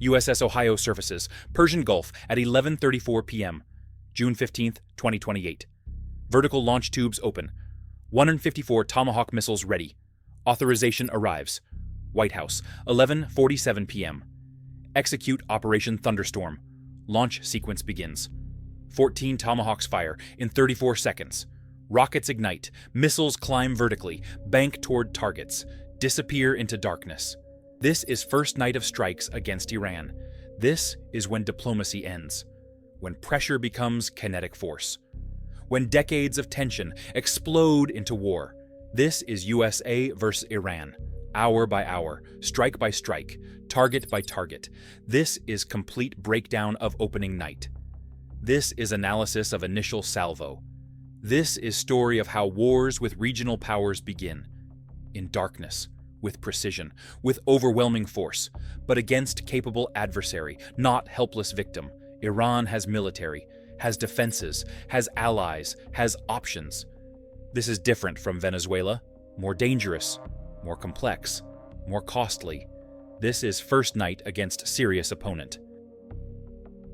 USS Ohio surfaces, Persian Gulf at 11:34 p.m., June 15, 2028. Vertical launch tubes open. 154 Tomahawk missiles ready. Authorization arrives. White House, 11:47 p.m. Execute Operation Thunderstorm. Launch sequence begins. 14 Tomahawks fire in 34 seconds. Rockets ignite, missiles climb vertically, bank toward targets, disappear into darkness. This is first night of strikes against Iran. This is when diplomacy ends, when pressure becomes kinetic force, when decades of tension explode into war. This is USA versus Iran, hour by hour, strike by strike, target by target. This is complete breakdown of opening night. This is analysis of initial salvo. This is story of how wars with regional powers begin. In darkness, with precision, with overwhelming force, but against capable adversary, not helpless victim. Iran has military, has defenses, has allies, has options. This is different from Venezuela, more dangerous, more complex, more costly. This is first night against serious opponent.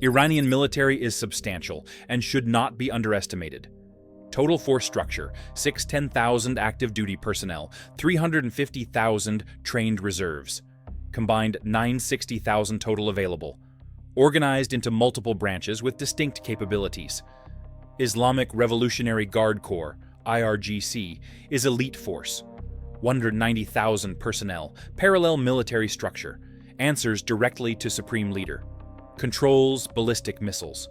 Iranian military is substantial and should not be underestimated. Total force structure: 610,000 active duty personnel, 350,000 trained reserves. Combined 960,000 total available. Organized into multiple branches with distinct capabilities. Islamic Revolutionary Guard Corps, IRGC, is elite force. 190,000 personnel, parallel military structure, answers directly to Supreme Leader. Controls ballistic missiles.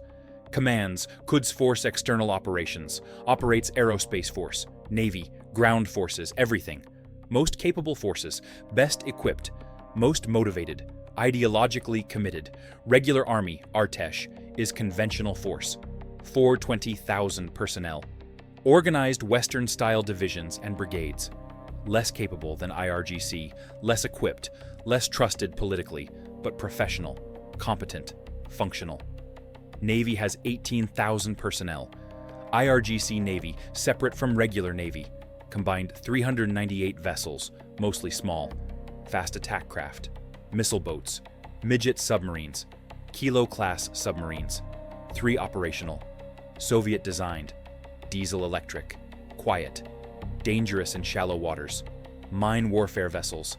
Commands Quds Force External Operations, operates Aerospace Force, Navy, Ground Forces, everything. Most capable forces, best equipped, most motivated, ideologically committed. Regular Army, Artesh, is conventional force. 420,000 personnel. Organized Western-style divisions and brigades. Less capable than IRGC, less equipped, less trusted politically, but professional, competent, functional. Navy has 18,000 personnel. IRGC Navy, separate from regular Navy. Combined 398 vessels, mostly small. Fast attack craft. Missile boats. Midget submarines. Kilo-class submarines. 3 operational. Soviet-designed. Diesel-electric. Quiet. Dangerous in shallow waters. Mine warfare vessels.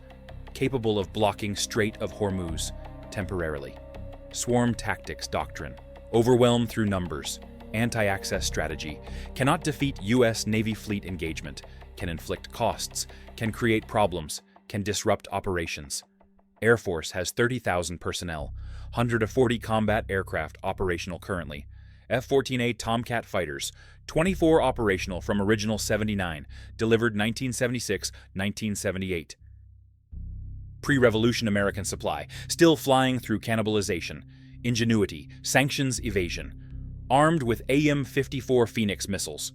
Capable of blocking Strait of Hormuz, temporarily. Swarm tactics doctrine. Overwhelm through numbers. Anti-access strategy. Cannot defeat U.S. Navy fleet engagement. Can inflict costs. Can create problems. Can disrupt operations. Air Force has 30,000 personnel. 140 combat aircraft operational currently. F-14A Tomcat fighters. 24 operational from original 79. Delivered 1976-1978. Pre-revolution American supply. Still flying through cannibalization. Ingenuity, sanctions evasion. Armed with AIM-54 Phoenix missiles.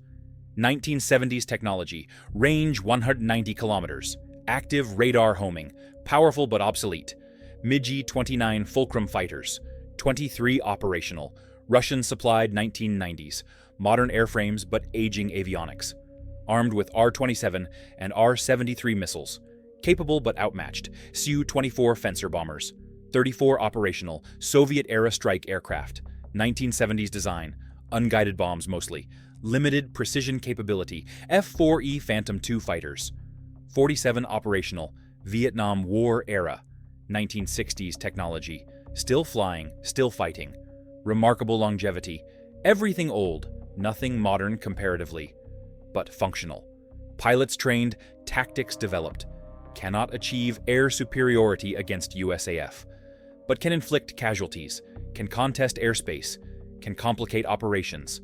1970s technology, range 190 kilometers. Active radar homing, powerful but obsolete. MiG-29 Fulcrum fighters, 23 operational. Russian-supplied 1990s. Modern airframes but aging avionics. Armed with R-27 and R-73 missiles. Capable but outmatched. Su-24 Fencer bombers. 34 operational, Soviet-era strike aircraft, 1970s design, unguided bombs mostly, limited precision capability, F-4E Phantom II fighters, 47 operational, Vietnam War era, 1960s technology, still flying, still fighting, remarkable longevity, everything old, nothing modern comparatively, but functional. Pilots trained, tactics developed, cannot achieve air superiority against USAF. But can inflict casualties, can contest airspace, can complicate operations.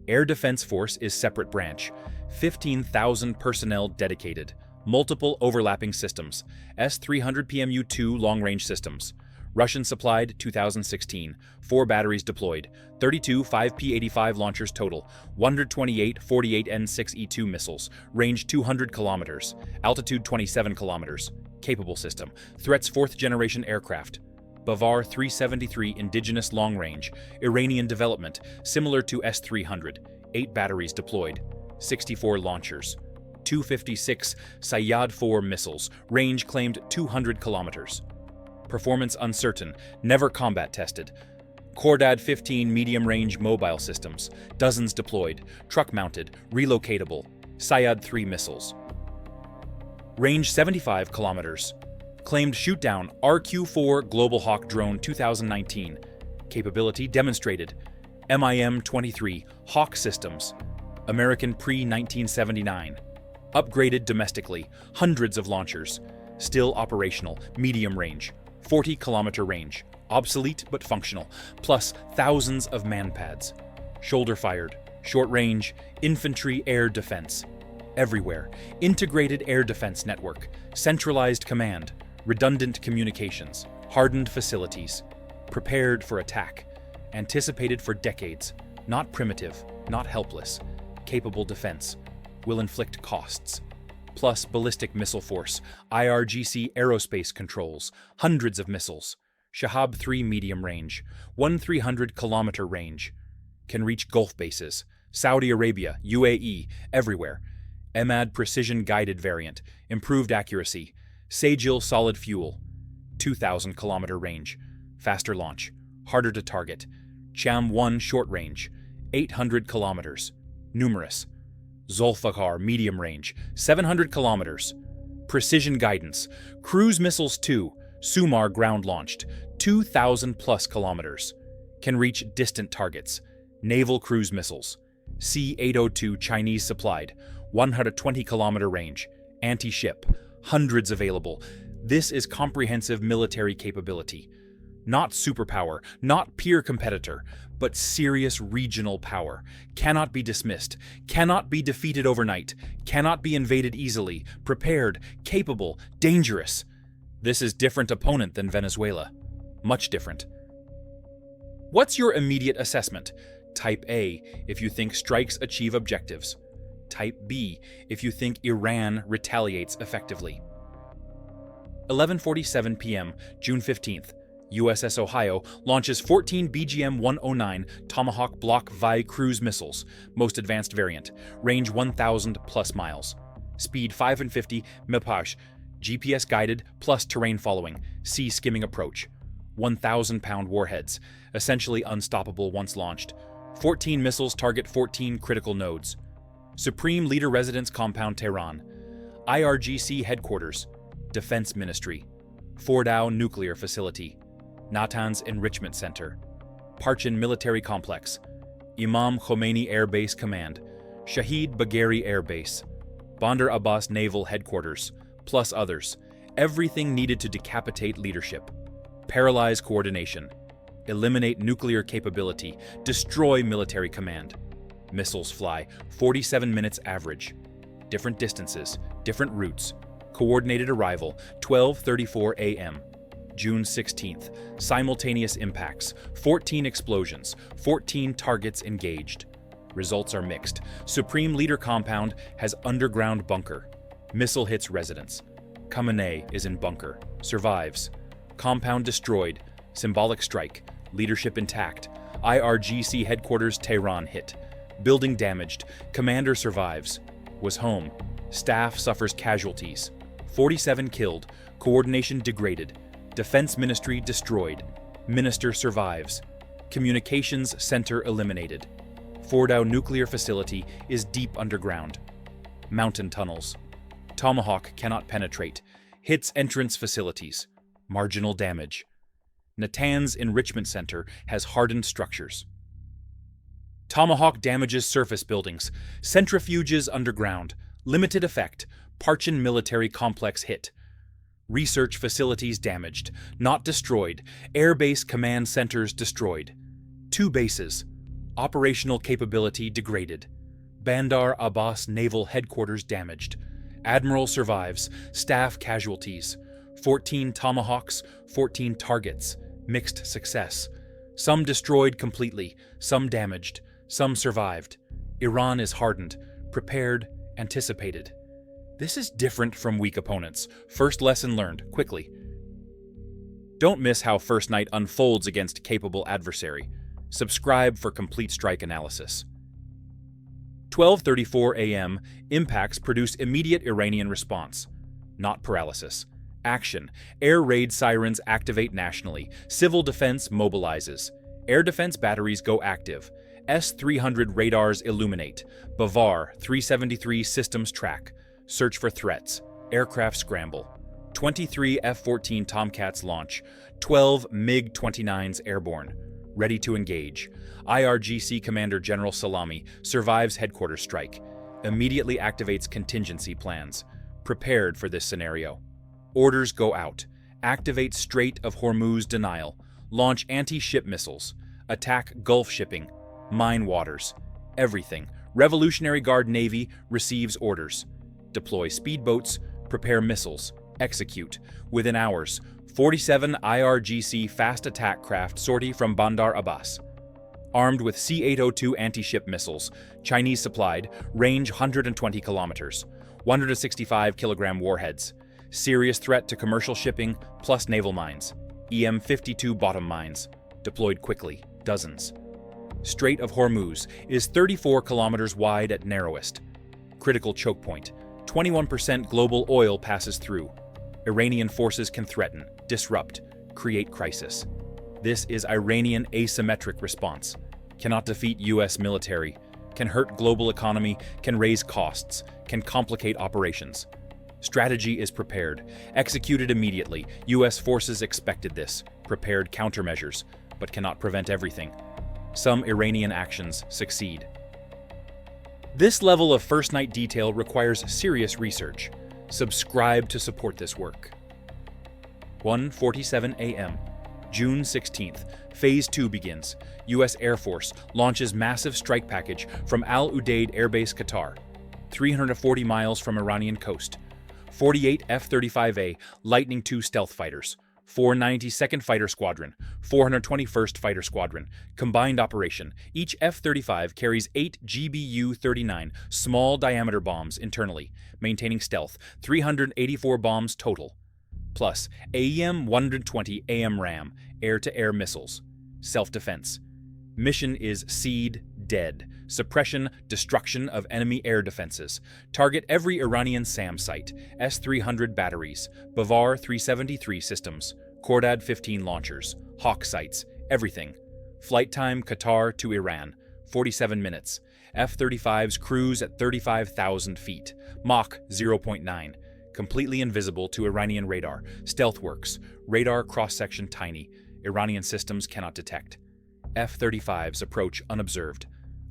Air Defense Force is separate branch, 15,000 personnel dedicated, multiple overlapping systems, S-300 PMU-2 long-range systems. Russian-supplied 2016, 4 batteries deployed, 32 5P-85 launchers total, 128 48N6E2 missiles, range 200 kilometers, altitude 27 kilometers, capable system, threats 4th-generation aircraft. Bavar 373 indigenous long-range, Iranian development, similar to S-300, 8 batteries deployed, 64 launchers, 256 Sayyad 4 missiles, range claimed 200 kilometers. Performance uncertain, never combat tested. Khordad 15 medium-range mobile systems, dozens deployed, truck-mounted, relocatable, Syad 3 missiles. Range 75 kilometers. Claimed shoot-down RQ-4 Global Hawk drone 2019. Capability demonstrated. MIM-23 Hawk systems. American pre-1979. Upgraded domestically, hundreds of launchers. Still operational, medium range, 40-kilometer range. Obsolete but functional, plus thousands of manpads. Shoulder-fired, short-range, infantry air defense. Everywhere, integrated air defense network, centralized command, redundant communications, hardened facilities. Prepared for attack, anticipated for decades, not primitive, not helpless, capable defense, will inflict costs. Plus ballistic missile force, IRGC aerospace controls, hundreds of missiles. Shahab 3 medium range, 300-kilometer range. Can reach Gulf bases, Saudi Arabia, UAE, everywhere. Emad precision-guided variant, improved accuracy. Sajil solid fuel, 2,000-kilometer range. Faster launch, harder to target. Cham 1 short range, 800 kilometers. Numerous. Zulfikar medium range, 700 kilometers. Precision guidance. Cruise missiles 2, Sumar ground-launched, 2,000-plus kilometers. Can reach distant targets. Naval cruise missiles. C-802 Chinese-supplied, 120-kilometer range. Anti-ship. Hundreds available. This is comprehensive military capability. Not superpower, not peer competitor, but serious regional power. Cannot be dismissed, cannot be defeated overnight, cannot be invaded easily, prepared, capable, dangerous. This is different opponent than Venezuela. Much different. What's your immediate assessment? Type A, if you think strikes achieve objectives. Type B, if you think Iran retaliates effectively. 11:47 p.m., June 15th. USS Ohio launches 14 BGM-109 Tomahawk Block VI cruise missiles, most advanced variant, range 1,000-plus miles. Speed 550 mph, GPS-guided plus terrain following, sea skimming approach. 1,000-pound warheads, essentially unstoppable once launched. 14 missiles target 14 critical nodes. Supreme Leader Residence Compound Tehran. IRGC Headquarters. Defense Ministry. Fordow Nuclear Facility. Natanz Enrichment Center. Parchin Military Complex. Imam Khomeini Air Base Command. Shahid Bagheri Air Base. Bandar Abbas Naval Headquarters, plus others. Everything needed to decapitate leadership. Paralyze coordination. Eliminate nuclear capability. Destroy military command. Missiles fly 47 minutes average. Different distances, different routes. Coordinated arrival 12:34 a.m. June 16th. Simultaneous impacts. 14 explosions. 14 targets engaged. Results are mixed. Supreme Leader Compound has underground bunker. Missile hits residence. Khamenei is in bunker. Survives. Compound destroyed. Symbolic strike. Leadership intact. IRGC headquarters Tehran hit. Building damaged. Commander survives. Was home. Staff suffers casualties. 47 killed. Coordination degraded. Defense Ministry destroyed. Minister survives. Communications center eliminated. Fordow nuclear facility is deep underground. Mountain tunnels. Tomahawk cannot penetrate. Hits entrance facilities. Marginal damage. Natanz Enrichment Center has hardened structures. Tomahawk damages surface buildings. Centrifuges underground. Limited effect. Parchin Military Complex hit. Research facilities damaged. Not destroyed. Airbase command centers destroyed. 2 bases. Operational capability degraded. Bandar Abbas Naval Headquarters damaged. Admiral survives. Staff casualties. 14 Tomahawks, 14 targets. Mixed success. Some destroyed completely, some damaged, some survived. Iran is hardened, prepared, anticipated. This is different from weak opponents. First lesson learned, quickly. Don't miss how First Night unfolds against capable adversary. Subscribe for complete strike analysis. 12:34 a.m. Impacts produce immediate Iranian response, not paralysis. Action. Air raid sirens activate nationally. Civil defense mobilizes. Air defense batteries go active. S-300 radars illuminate. Bavar 373 systems track. Search for threats. Aircraft scramble. 23 F-14 Tomahawks launch. 12 MiG-29s airborne. Ready to engage. IRGC Commander General Salami survives headquarters strike. Immediately activates contingency plans. Prepared for this scenario. Orders go out. Activate Strait of Hormuz denial. Launch anti-ship missiles. Attack Gulf shipping. Mine waters. Everything. Revolutionary Guard Navy receives orders. Deploy speedboats. Prepare missiles. Execute. Within hours. 47 IRGC fast attack craft sortie from Bandar Abbas. Armed with C-802 anti-ship missiles, Chinese supplied, range 120 kilometers. 165-kilogram warheads. Serious threat to commercial shipping, plus naval mines. EM-52 bottom mines. Deployed quickly, dozens. Strait of Hormuz is 34 kilometers wide at narrowest. Critical choke point. 21% global oil passes through. Iranian forces can threaten, disrupt, create crisis. This is Iranian asymmetric response. Cannot defeat US military. Can hurt global economy, can raise costs, can complicate operations. Strategy is prepared, executed immediately. US forces expected this, prepared countermeasures, but cannot prevent everything. Some Iranian actions succeed. This level of first-night detail requires serious research. Subscribe to support this work. 1:47 a.m. June 16th, Phase 2 begins. U.S. Air Force launches massive strike package from Al Udeid Air Base, Qatar, 340 miles from Iranian coast. 48 F-35A Lightning II stealth fighters, 492nd Fighter Squadron, 421st Fighter Squadron, combined operation. Each F-35 carries 8 GBU-39 small-diameter bombs internally, maintaining stealth, 384 bombs total, plus AEM-120 AMRAAM air-to-air missiles. Self-defense. Mission is Seed Dead. Suppression, destruction of enemy air defenses. Target every Iranian SAM site. S-300 batteries. Bavar 373 systems. Khordad 15 launchers. Hawk sites. Everything. Flight time Qatar to Iran. 47 minutes. F-35s cruise at 35,000 feet. Mach 0.9. Completely invisible to Iranian radar. Stealth works. Radar cross-section tiny. Iranian systems cannot detect. F-35s approach unobserved.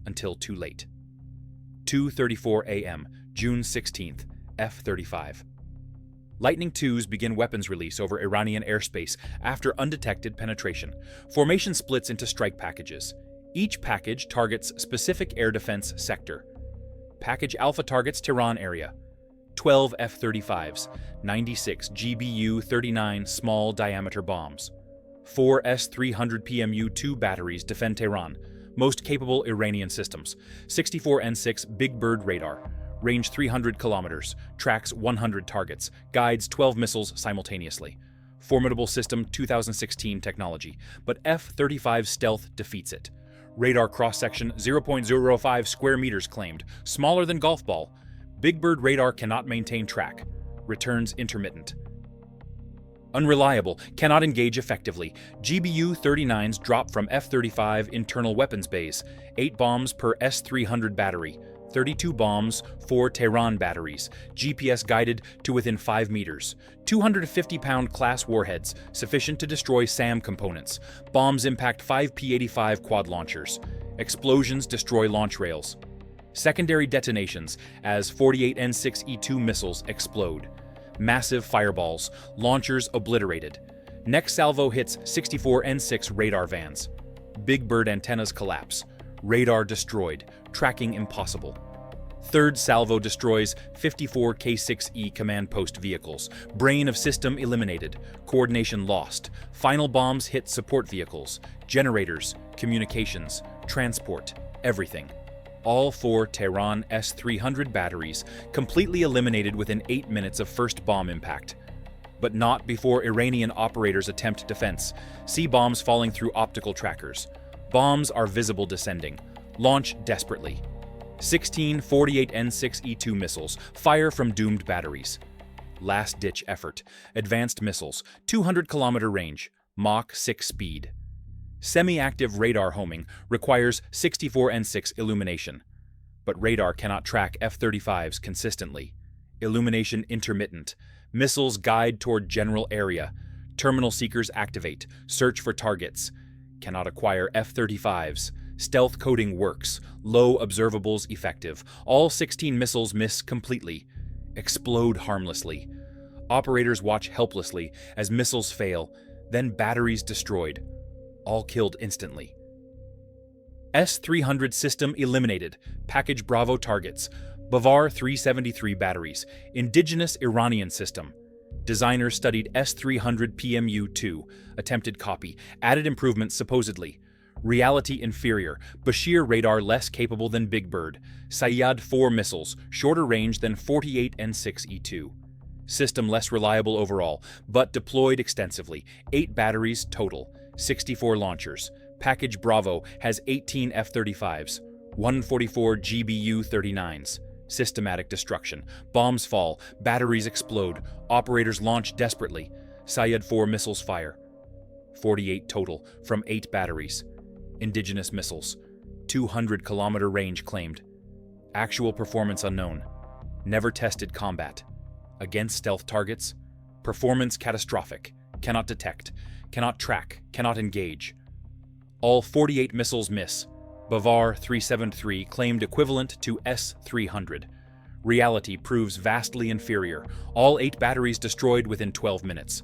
Until too late. 2:34 a.m., June 16th, F-35. Lightning IIs begin weapons release over Iranian airspace after undetected penetration. Formation splits into strike packages. Each package targets specific air defense sector. Package Alpha targets Tehran area. 12 F-35s, 96 GBU-39 small diameter bombs. 4 S-300 PMU-2 batteries defend Tehran, most capable Iranian systems. 64 N6 Big Bird radar, range 300 kilometers, tracks 100 targets, guides 12 missiles simultaneously. Formidable system 2016 technology, but F-35 stealth defeats it. Radar cross-section 0.05 square meters claimed, smaller than golf ball. Big Bird radar cannot maintain track, returns intermittent. Unreliable, cannot engage effectively. GBU-39s drop from F-35 internal weapons bays. 8 bombs per S-300 battery. 32 bombs, 4 Tehran batteries. GPS guided to within 5 meters. 250-pound class warheads, sufficient to destroy SAM components. Bombs impact 5 P-85 quad launchers. Explosions destroy launch rails. Secondary detonations as 48 N6E2 missiles explode. Massive fireballs, launchers obliterated. Next salvo hits 64 N6 radar vans. Big Bird antennas collapse. Radar destroyed, tracking impossible. Third salvo destroys 54 K6E command post vehicles. Brain of system eliminated. Coordination lost. Final bombs hit support vehicles, generators, communications, transport, everything. All 4 Tehran S-300 batteries completely eliminated within 8 minutes of first bomb impact. But not before Iranian operators attempt defense. See bombs falling through optical trackers. Bombs are visible descending. Launch desperately. 16 48 N6E2 missiles fire from doomed batteries. Last-ditch effort. Advanced missiles, 200-kilometer range, Mach 6 speed. Semi-active radar homing requires 64N6 illumination, but radar cannot track F-35s consistently. Illumination intermittent. Missiles guide toward general area. Terminal seekers activate. Search for targets. Cannot acquire F-35s. Stealth coding works. Low observables effective. All 16 missiles miss completely. Explode harmlessly. Operators watch helplessly as missiles fail, then batteries destroyed. All killed instantly. S-300 system eliminated. Package Bravo targets. Bavar 373 batteries. Indigenous Iranian system. Designers studied S-300 PMU-2. Attempted copy. Added improvements supposedly. Reality inferior. Bashir radar less capable than Big Bird. Sayyad 4 missiles. Shorter range than 48 N6E2. System less reliable overall, but deployed extensively. 8 batteries total. 64 launchers. Package Bravo has 18 F-35s. 144 GBU-39s. Systematic destruction. Bombs fall. Batteries explode. Operators launch desperately. Sayyad 4 missiles fire. 48 total, from 8 batteries. Indigenous missiles. 200-kilometer range claimed. Actual performance unknown. Never tested combat. Against stealth targets. Performance catastrophic. Cannot detect. Cannot track. Cannot engage. All 48 missiles miss. Bavar 373 claimed equivalent to S-300. Reality proves vastly inferior. All 8 batteries destroyed within 12 minutes.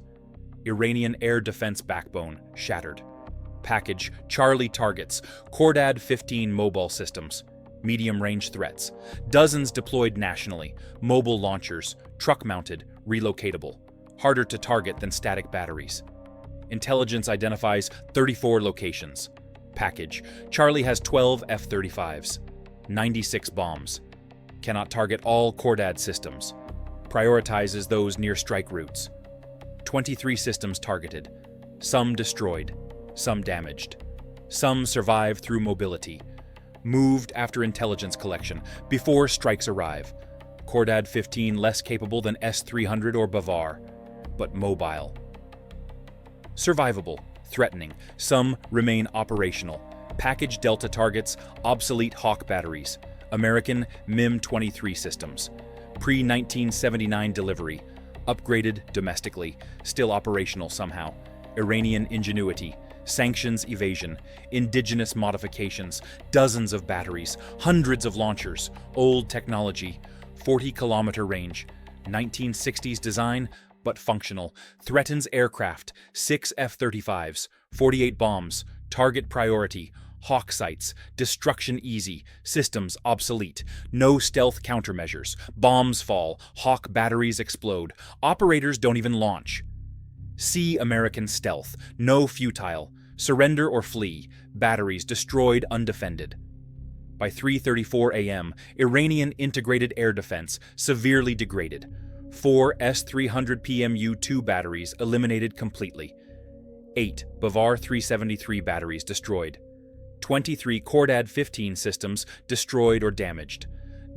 Iranian air defense backbone shattered. Package Charlie targets. Khordad 15 mobile systems. Medium-range threats. Dozens deployed nationally. Mobile launchers. Truck-mounted. Relocatable. Harder to target than static batteries. Intelligence identifies 34 locations. Package Charlie has 12 F-35s. 96 bombs. Cannot target all Khordad systems. Prioritizes those near strike routes. 23 systems targeted. Some destroyed. Some damaged. Some survive through mobility. Moved after intelligence collection, before strikes arrive. Khordad 15 less capable than S-300 or Bavar, but mobile. Survivable, threatening. Some remain operational. Package Delta targets, obsolete Hawk batteries. American MIM-23 systems. Pre-1979 delivery. Upgraded domestically, still operational somehow. Iranian ingenuity. Sanctions evasion, indigenous modifications, dozens of batteries, hundreds of launchers, old technology, 40-kilometer range, 1960s design, but functional, threatens aircraft, 6 F-35s, 48 bombs, target priority, Hawk sites, destruction easy, systems obsolete, no stealth countermeasures, bombs fall, Hawk batteries explode, operators don't even launch. See American stealth, no futile, surrender or flee, batteries destroyed undefended. By 3:34 a.m., Iranian integrated air defense severely degraded. 4 S-300 PMU-2 batteries eliminated completely. 8 Bavar 373 batteries destroyed. 23 Khordad 15 systems destroyed or damaged.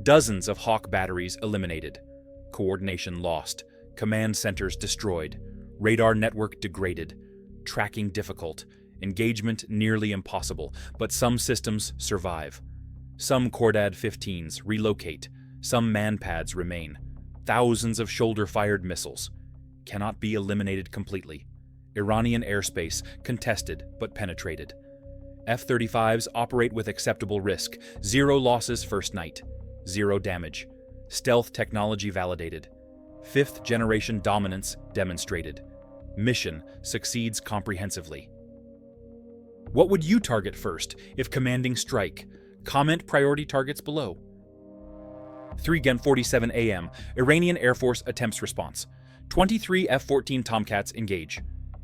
Dozens of Hawk batteries eliminated. Coordination lost. Command centers destroyed. Radar network degraded. Tracking difficult. Engagement nearly impossible, but some systems survive. Some Khordad 15s relocate. Some manpads remain. Thousands of shoulder-fired missiles. Cannot be eliminated completely. Iranian airspace contested but penetrated. F-35s operate with acceptable risk. 0 losses first night. 0 damage. Stealth technology validated. 5th generation dominance demonstrated. Mission succeeds comprehensively. What would you target first if commanding strike? Comment priority targets below. 3:47 a.m. Iranian Air Force attempts response. 23 F-14 Tomcats engage.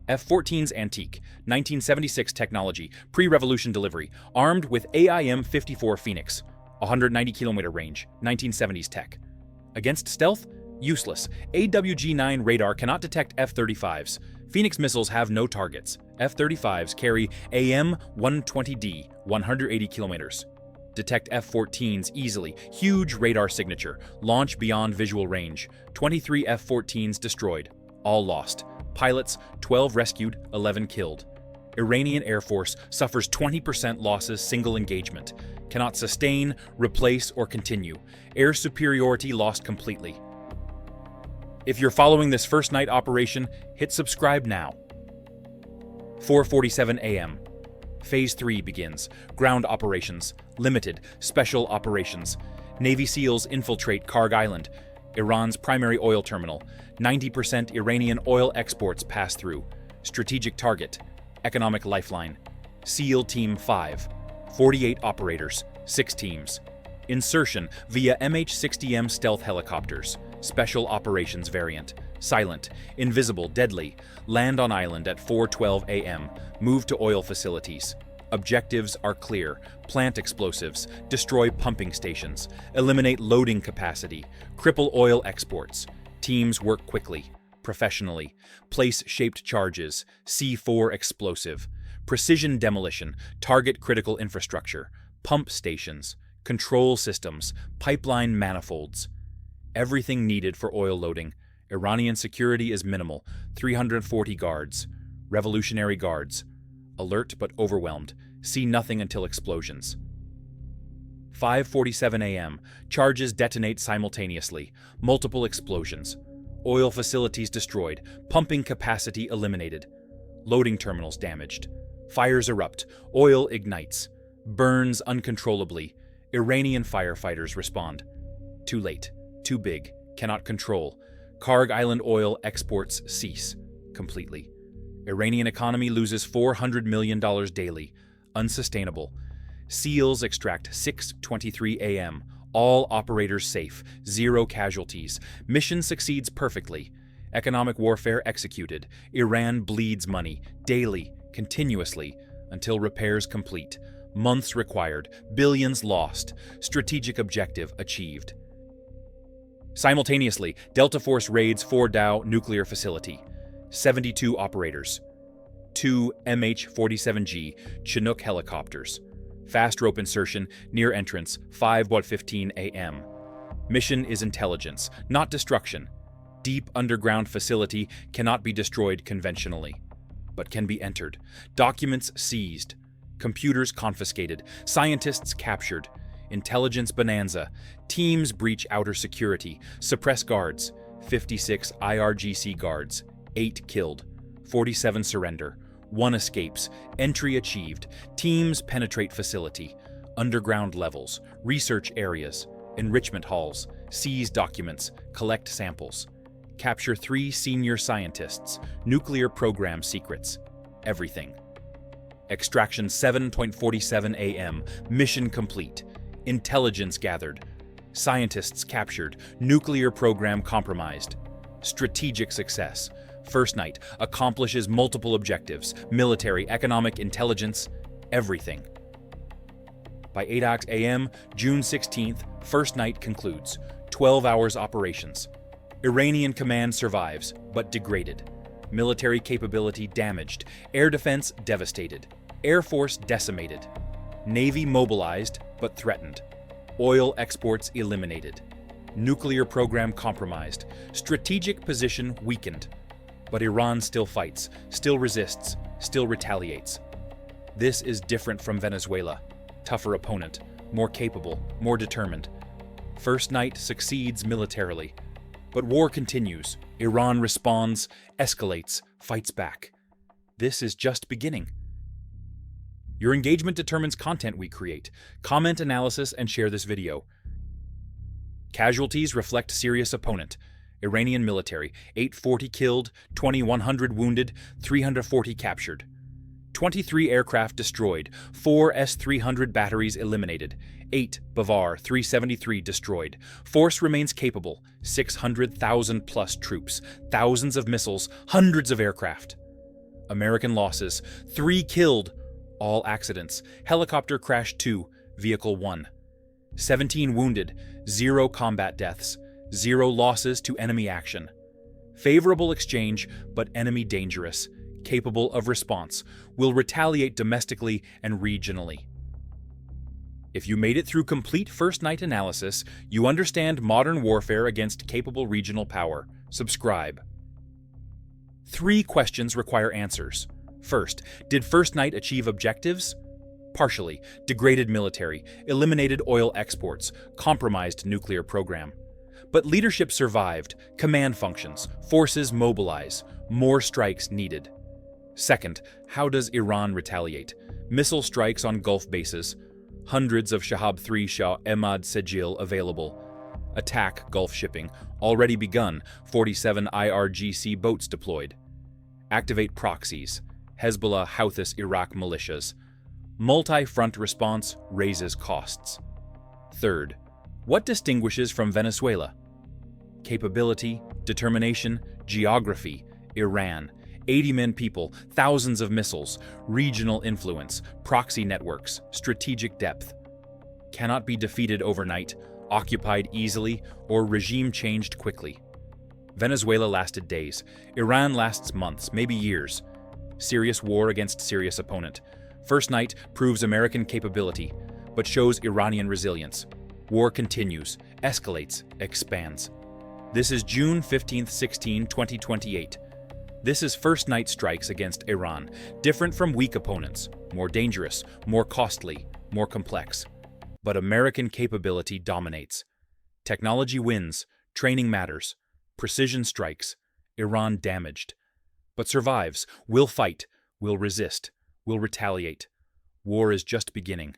F-14's antique, 1976 technology, pre-revolution delivery, armed with AIM-54 Phoenix, 190-kilometer range, 1970s tech. Against stealth? Useless. AWG-9 radar cannot detect F-35s. Phoenix missiles have no targets. F-35s carry AIM-120D, 180 kilometers. Detect F-14s easily. Huge radar signature. Launch beyond visual range. 23 F-14s destroyed. All lost. Pilots, 12 rescued, 11 killed. Iranian Air Force suffers 20% losses single engagement. Cannot sustain, replace, or continue. Air superiority lost completely. If you're following this first night operation, hit subscribe now. 4:47 a.m. Phase 3 begins. Ground operations. Limited. Special operations. Navy SEALs infiltrate Kharg Island, Iran's primary oil terminal. 90% Iranian oil exports pass through. Strategic target. Economic lifeline. SEAL Team 5. 48 operators. 6 teams. Insertion via MH-60M stealth helicopters. Special operations variant. Silent. Invisible. Deadly. Land on island at 4:12 a.m. Move to oil facilities. Objectives are clear. Plant explosives. Destroy pumping stations. Eliminate loading capacity. Cripple oil exports. Teams work quickly, professionally. Place shaped charges. C4 explosive. Precision demolition. Target critical infrastructure. Pump stations. Control systems. Pipeline manifolds. Everything needed for oil loading. Iranian security is minimal. 340 guards. Revolutionary guards. Alert but overwhelmed. See nothing until explosions. 5:47 a.m. Charges detonate simultaneously. Multiple explosions. Oil facilities destroyed. Pumping capacity eliminated. Loading terminals damaged. Fires erupt. Oil ignites. Burns uncontrollably. Iranian firefighters respond. Too late. Too big. Cannot control. Kharg Island oil exports cease. Completely. Iranian economy loses $400 million daily. Unsustainable. SEALs extract 6:23 a.m. All operators safe. 0 casualties. Mission succeeds perfectly. Economic warfare executed. Iran bleeds money. Daily. Continuously. Until repairs complete. Months required. Billions lost. Strategic objective achieved. Simultaneously, Delta Force raids Fordow nuclear facility. 72 operators. 2 MH-47G Chinook helicopters. Fast rope insertion near entrance 5:15 a.m. Mission is intelligence, not destruction. Deep underground facility cannot be destroyed conventionally, but can be entered. Documents seized. Computers confiscated. Scientists captured. Intelligence bonanza. Teams breach outer security. Suppress guards. 56 IRGC guards. 8 killed. 47 surrender. 1 escapes. Entry achieved. Teams penetrate facility. Underground levels. Research areas. Enrichment halls. Seize documents. Collect samples. Capture 3 senior scientists. Nuclear program secrets. Everything. Extraction 7:47 a.m. Mission complete. Intelligence gathered. Scientists captured. Nuclear program compromised. Strategic success. First night accomplishes multiple objectives. Military, economic, intelligence, everything. By 8 a.m., June 16th, first night concludes. 12 hours operations. Iranian command survives, but degraded. Military capability damaged. Air defense devastated. Air Force decimated. Navy mobilized, but threatened. Oil exports eliminated. Nuclear program compromised. Strategic position weakened. But Iran still fights, still resists, still retaliates. This is different from Venezuela. Tougher opponent, more capable, more determined. First night succeeds militarily. But war continues. Iran responds, escalates, fights back. This is just beginning. Your engagement determines content we create. Comment analysis and share this video. Casualties reflect serious opponent. Iranian military, 840 killed, 2,100 wounded, 340 captured. 23 aircraft destroyed, 4 S-300 batteries eliminated, 8 Bavar 373 destroyed. Force remains capable, 600,000 plus troops, thousands of missiles, hundreds of aircraft. American losses, 3 killed, all accidents. Helicopter crash 2, vehicle 1. 17 wounded, 0 combat deaths, 0 losses to enemy action. Favorable exchange, but enemy dangerous, capable of response, will retaliate domestically and regionally. If you made it through complete first night analysis, you understand modern warfare against capable regional power. Subscribe. 3 questions require answers. First, did First Night achieve objectives? Partially. Degraded military, eliminated oil exports, compromised nuclear program. But leadership survived, command functions, forces mobilize, more strikes needed. Second, how does Iran retaliate? Missile strikes on Gulf bases, hundreds of Shahab 3 Shah Emad Sejil available. Attack Gulf shipping, already begun, 47 IRGC boats deployed. Activate proxies, Hezbollah Houthis Iraq militias. Multi-front response raises costs. Third, what distinguishes from Venezuela? Capability, determination, geography, Iran. 80 million people, thousands of missiles, regional influence, proxy networks, strategic depth. Cannot be defeated overnight, occupied easily, or regime changed quickly. Venezuela lasted days. Iran lasts months, maybe years. Serious war against serious opponent. First Night proves American capability, but shows Iranian resilience. War continues, escalates, expands. This is June 15, 2028. This is First Night strikes against Iran, different from weak opponents, more dangerous, more costly, more complex. But American capability dominates. Technology wins, training matters, precision strikes, Iran damaged. But survives, will fight, will resist, will retaliate. War is just beginning.